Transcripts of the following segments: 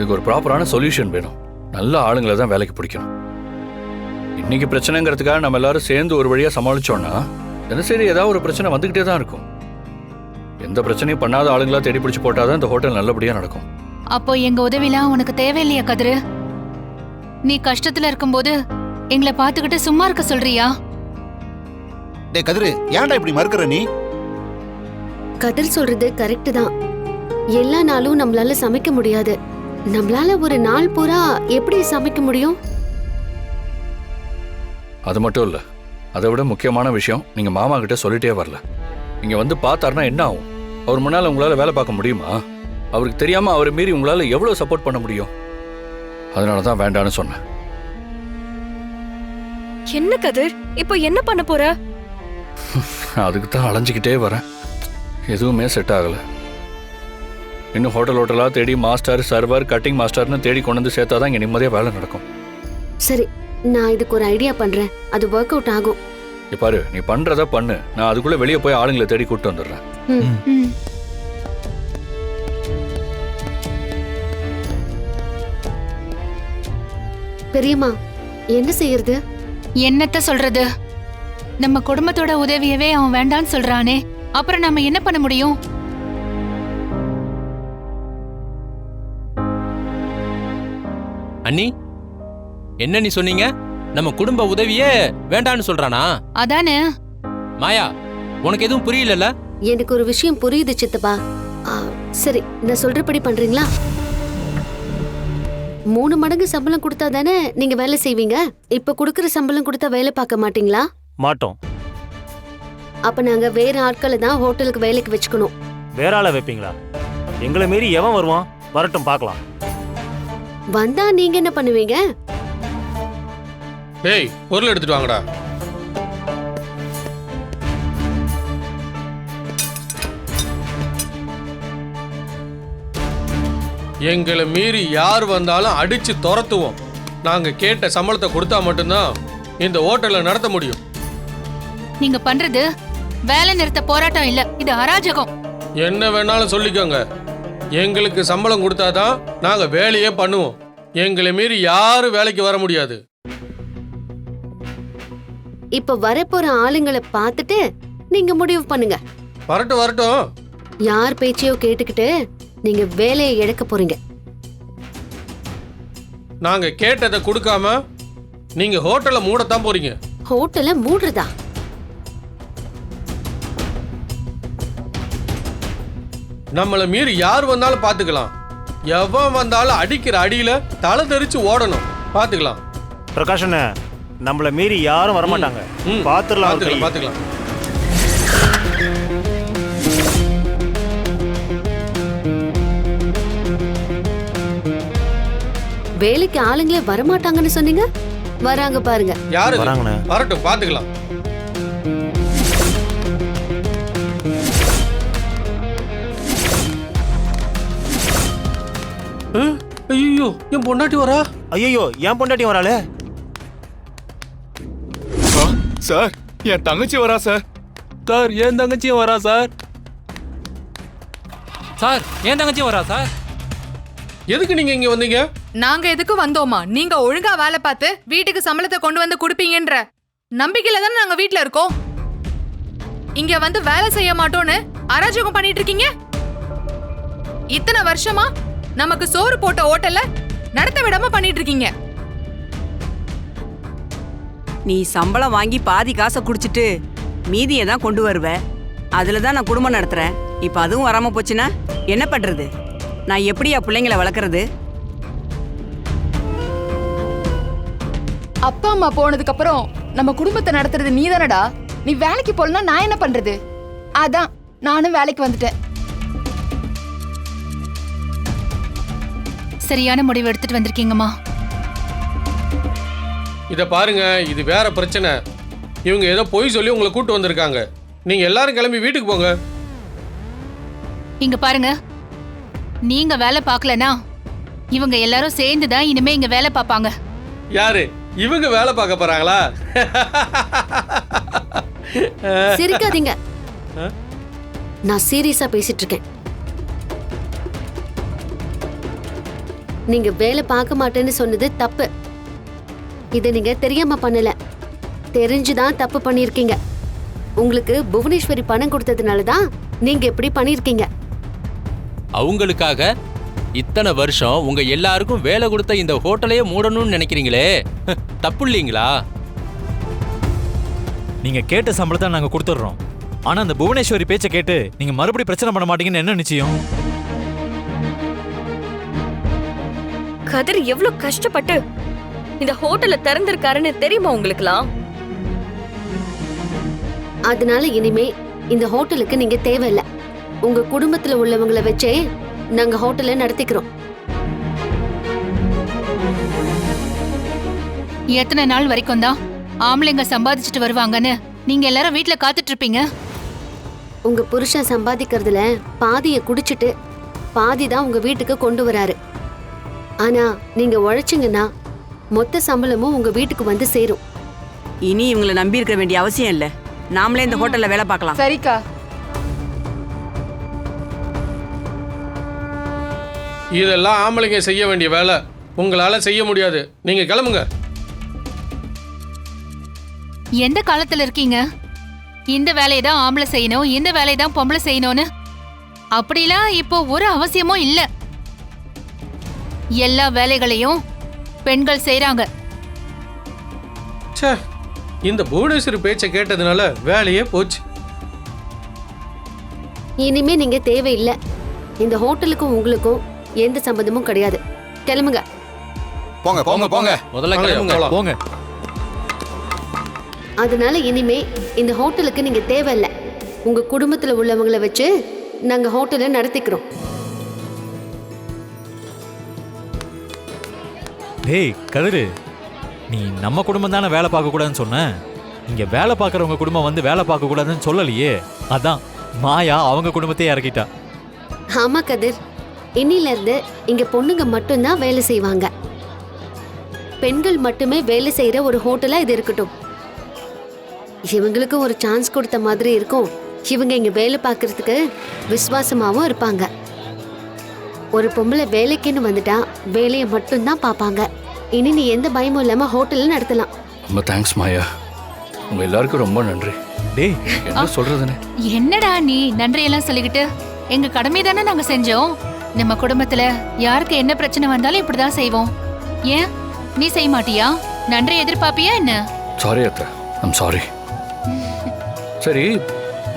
இதுக்கு ஒரு ப்ராப்பரான சொல்யூஷன் வேணும். நல்ல ஆளுங்களை தான் வேலைக்கு பிடிக்கணும். இன்னைக்கு பிரச்சனைங்கிறதுக்காக நம்ம எல்லாரும் சேர்ந்து ஒரு வழியா சமாளிச்சோம்னா தினசரி ஏதாவது ஒரு பிரச்சனை வந்துகிட்டே தான் இருக்கும். எந்த பிரச்சனையும் பண்ணாத ஆளுங்களா தேடி பிடிச்சு போட்டாதான் இந்த ஹோட்டல் நல்லபடியா நடக்கும். அப்போ எங்க உதவிலாம் உனக்கு தேவையில்லையா கதிரு? நீ கஷ்டத்துல இருக்கும்போது எங்களை பாத்துக்கிட்டு சும்மா இருக்க சொல்றியா? டேய் கதிரு, ஏன்டா இப்படி மறுக்கற நீ? கதிர் சொல்றது கரெக்ட் தான். எல்லா நாளும் நம்மளால சமைக்க முடியாது. நம்மளால ஒரு நாள் பூரா எப்படி சமைக்க முடியும்? அது மட்டும் இல்ல, அதை விட முக்கியமான விஷயம், நீங்க மாமா கிட்ட சொல்லிட்டே வரல. இங்க வந்து பார்த்தாருன்னா என்ன ஆகும்? அவர் முன்னால உங்களால வேலை பார்க்க முடியுமா? அவருக்கு தெரியாம அவரை மீறி உங்களால எவ்வளவு சப்போர்ட் பண்ண முடியும்? அதனாலதான் வேண்டான்னு சொன்னேன். என்ன கதிர், இப்போ என்ன பண்ண போற? அதுக்கு தான் அலைஞ்சிக்கிட்டே வரேன். எதுவுமே செட் ஆகல. இன்னும் ஹோட்டலா தேடி மாஸ்டர், சர்வர், கட்டிங் மாஸ்டர்னு தேடி கொண்டு வந்து சேர்த்தாதான் இங்க நிம்மதியா வேலை நடக்கும். சரி, நான் இதுக்கு ஒரு ஐடியா பண்றேன். அது ஒர்க் அவுட் ஆகும். பாரு, நீ பண்றத பண்ணு. நான் அதுக்குள்ள வெளியே போய் ஆளுங்களை தேடி கூட்டு வந்துடுறேன். பெரியம்மா, என்ன செய்யறது? என்னத்த சொல்றது? நம்ம குடும்பத்தோட உதவியவே அவன் வேண்டான்னு சொல்றானே, அப்புறம் நம்ம என்ன பண்ண முடியும்? அண்ணி, என்ன நீ சொன்னீங்க? நம்ம குடும்ப உதவியே வேண்டான்னு சொல்றானா? அதானே. மாயா, உனக்கு எதுவும் புரியல? எனக்கு ஒரு விஷயம் புரியுது சித்தப்பா. சரி, நான் சொல்றபடி பண்றீங்களா? 3 மடங்கு சம்பளம் கொடுத்தா தானே நீங்க வேலை செய்வீங்க. இப்ப குடுக்கற சம்பளம் கொடுத்தா வேலை பார்க்க மாட்டீங்களா? மாட்டோம். அப்ப நாங்க வேற ஆட்களை தான் ஹோட்டலுக்கு வேலைக்கு வச்சுக்கணும். வேற ஆளை வைப்பீங்களா? எங்களை மீறி எவன் வருவான்? வரட்டும், பார்க்கலாம். வந்தா நீங்க என்ன பண்ணுவீங்க? டேய், பொருள் எடுத்துட்டு வாங்கடா. எங்களை மீறி யார் வந்தாலும் அடிச்சு துரத்துவோம். நாங்க கேட்ட சம்பளத்தை கொடுத்தா மட்டும்தான் இந்த ஹோட்டலை நடத்த முடியும். நீங்க பண்றது வேலை நிறுத்த போராட்டம் இல்ல, இது அராஜகம். என்ன வேணாலும் சொல்லிக்கோங்க. எங்களுக்கு சம்பளம் கொடுத்தாதான் நாங்க வேலையே பண்ணுவோம். எங்களை மீறி யாரும் வேலைக்கு வர முடியாது. இப்ப வரப்போற ஆளுங்களை பார்த்துட்டு நீங்க முடிவு பண்ணுங்க. வரட்டும் வரட்டும். யார் பேச்சையோ கேட்டுக்கிட்டு நீங்க வேலையை இழக்க போறீங்க. நாங்க கேட்டதை கொடுக்காம நீங்க ஹோட்டலை மூடத்தான் போறீங்க. ஹோட்டலை மூடுறதா? நம்மள மீறி யார் வந்தாலும் பாத்துக்கலாம். எவன் வந்தாலும் அடிக்கிற அடியில தலை தெரிச்சு ஓடணும். பாத்துக்கலாம். பிரகாஷ், நம்மள மீறி யாரும் வரமாட்டாங்க. பாத்துக்கலாம் பாத்துக்கலாம். வேலைக்கு ஆளுங்களே வரமாட்டாங்கன்னு சொன்னீங்க. வராங்க பாருங்க. யாரு வராங்கண்ணே? வரட்டும், பாத்துக்கலாம். ஐயோ, என் பொண்டாட்டி வரா. ஐயோ, என் பொண்டாட்டி வராளே. சார், என் தங்கச்சி வரா சார். சார், என் தங்கச்சியும் வரா சார். சார், என் தங்கச்சியும் வரா சார். எதுக்கு நீங்க இங்க வந்தீங்க? நாங்க எதுக்கு வந்தோமா? நீங்க ஒழுங்கா வேலை பார்த்து வீட்டுக்கு சம்பளத்தை கொண்டு வந்து கொடுப்பீங்கன்ற நம்பிக்கையில தானே நாங்க வீட்ல இருக்கோம். இங்க வந்து வேலை செய்ய மாட்டோம்னு அராஜகம் பண்ணிட்டு இருக்கீங்க. இத்தனை வருஷமா நமக்கு சோறு போட்ட ஹோட்டல்ல நடத்த விடாம பண்ணிட்டு இருக்கீங்க. நீ சம்பளம் வாங்கி பாதி காசை குடிச்சிட்டு மீதியை தான் கொண்டு வருவ. அதுல தான் நான் குடும்பம் நடத்துறேன். இப்ப அதுவும் வராம போச்சுன்னா என்ன பண்றது? நான் எப்படியா பிள்ளைங்களை வளர்க்கறது? அப்பா அம்மா போனதுக்கு அப்புறம் நம்ம குடும்பத்தை நடத்துறது நீ தானடா. நீ வேலைக்கு போலனா நான் என்ன பண்றது? அதான் நானும் வேலைக்கு வந்துட்டேன். சரியான முடிவு எடுத்துட்டு வந்திருக்கீங்கம்மா. இத பாருங்க, இது வேற பிரச்சனை. இவங்க ஏதோ பொய் சொல்லி உங்களை கூட்டு வந்திருக்காங்க. நீங்க எல்லாரும் கிளம்பி வீட்டுக்கு போங்க. இங்க பாருங்க, நீங்க வேலை பார்க்கலனா இவங்க எல்லாரும் சேர்ந்து தான் இனிமே இங்க வேலை பார்ப்பாங்க. யாரு இவங்க வேலை பார்க்க போறாங்களா? சிரிக்காதீங்க, நான் சீரியஸா பேசிட்டு இருக்கேன். நீங்க வேலை பார்க்க மாட்டேன்னு சொன்னது தப்பு. இதை நீங்க தெரியாம பண்ணல, தெரிஞ்சுதான் தப்பு பண்ணிருக்கீங்க. உங்களுக்கு புவனேஸ்வரி பணம் கொடுத்ததுனால தான் நீங்க இப்படி பண்ணிருக்கீங்க. அவங்களுக்காக இத்தனை வருஷம் உங்க எல்லாருக்கும் வேலை கொடுத்த இந்த ஹோட்டலையே மூடணும்னு நினைக்கிறீங்களே, தப்பு இல்லைங்களா? நீங்க கேட்ட சம்பளத்தை நாங்க கொடுத்துடுறோம். ஆனா அந்த புவனேஸ்வரி பேச்சை கேட்டு நீங்க மறுபடியும் பிரச்சனை பண்ண மாட்டீங்கன்னு என்ன நிச்சயம்? கதிர் எவ்வளவு கஷ்டப்பட்டு இந்த ஹோட்டலை திறந்திருக்காருன்னு தெரியுமா உங்களுக்குலாம்? அதனால இனிமே இந்த ஹோட்டலுக்கு நீங்க தேவையில்லை. உங்க குடும்பத்துல உள்ளவங்களை வச்சே நாங்க ஹோட்டலை நடத்திக்கிறோம். எத்தனை நாள் வரைக்கும் தான் ஆம்பளைங்க சம்பாதிச்சுட்டு வருவாங்கன்னு நீங்க எல்லாரும் வீட்ல காத்துட்டு இருப்பீங்க? உங்க புருஷன் சம்பாதிக்கிறதுல பாதியை குடிச்சிட்டு பாதி தான் உங்க வீட்டுக்கு கொண்டு வராரு. ஆனா நீங்க உழைச்சிங்கன்னா மொத்த சம்பளமும் உங்க வீட்டுக்கு வந்து சேரும். இனி இவங்களை நம்பி இருக்க வேண்டிய அவசியம் இல்ல. நாமளே இந்த ஹோட்டல்ல வேலை பார்க்கலாம். சரிக்கா. இதெல்லாம் ஆம்பளைங்க செய்ய வேண்டிய வேலை, உங்களால செய்ய முடியாது. நீங்க கிளம்புங்க. எந்த காலத்துல இருக்கீங்க? இந்த வேலையை தான் ஆம்பளை செய்யணும், இந்த வேலையை தான் பொம்பளை செய்யணும்னு அப்படிலாம் இப்போ ஒரு அவசியமும் இல்ல. எல்லா வேலைகளையும் பெண்கள் செய்றாங்க. ச்சே, இந்த புவனேஸ்வரி பேச்சை கேட்டதுனால வேலையே போச்சு. இனிமே நீங்க தேவையில்லை. இந்த ஹோட்டலுக்கும் உங்களுக்கும் எந்த சம்பந்தமும் கிடையாது. கிளம்புங்க. போங்க போங்க போங்க. முதல்ல கிளம்புங்க. போலாம். போங்க. அதனால இனிமே இந்த ஹோட்டலுக்கு நீங்க தேவையில்லை. உங்க குடும்பத்துல உள்ளவங்களை வச்சு நாங்க ஹோட்டலை நடத்திக்கிறோம். டேய் கதிரு, நீ நம்ம குடும்பம் தானே வேலை பார்க்க கூடாதுன்னு சொன்ன. இங்க வேலை பார்க்கறவங்க குடும்பம் வந்து வேலை பார்க்க கூடாதுன்னு சொல்லலையே. அதான் மாயா அவங்க குடும்பத்தையே இறக்கிட்டா. ஆமா கதிர், இன்னில இருந்து இங்க பொண்ணுங்க மட்டும்தான் வேலை செய்வாங்க. பெண்கள் மட்டுமே வேலை செய்யற ஒரு ஹோட்டலா இது இருக்கட்டும். இவங்களுக்கு ஒரு சான்ஸ் கொடுத்த மாதிரி இருக்கும். இவங்க இங்க வேலை பார்க்கறதுக்கு விசுவாசமாவும் இருப்பாங்க. ஒரு பொம்பளை வேலைக்குன்னு வந்துட்டா வேலையை மட்டும்தான் பார்ப்பாங்க. இனி நீ எந்த பயமும் இல்லாம ஹோட்டல்ல நடத்தலாம். ரொம்ப தேங்க்ஸ் மாயா, உங்க எல்லாருக்கும் ரொம்ப நன்றி. டேய் என்ன சொல்றதுன்னு என்னடா நீ நன்றியெல்லாம் சொல்லிக்கிட்டு? எங்க கடமை தானே நாங்க செஞ்சோம். நம்ம குடும்பத்துல யாருக்கு என்ன பிரச்சனை வந்தாலும் இப்படிதான் செய்வோம். ஏன் நீ செய்ய மாட்டியா? நன்றி எதிர்பார்ப்பியா என்ன? சாரி அத்தை, ஐம் சாரி. சரி,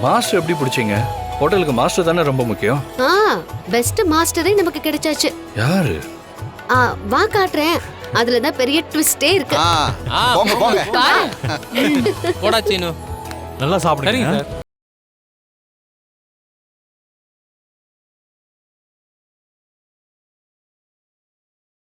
மாஸ்டர் எப்படி பிடிச்சீங்க? ஹோட்டலுக்கு மாஸ்டர் தானே ரொம்ப முக்கியம். பெஸ்ட் மாஸ்டரே நமக்கு கிடைச்சாச்சு. யாரு? வா காட்டுறேன். அதுலதான் பெரிய ட்விஸ்டே இருக்கு. போங்க போங்க. போடா சீனு. நல்லா சாப்பிடுங்க. சரிங்க சார்.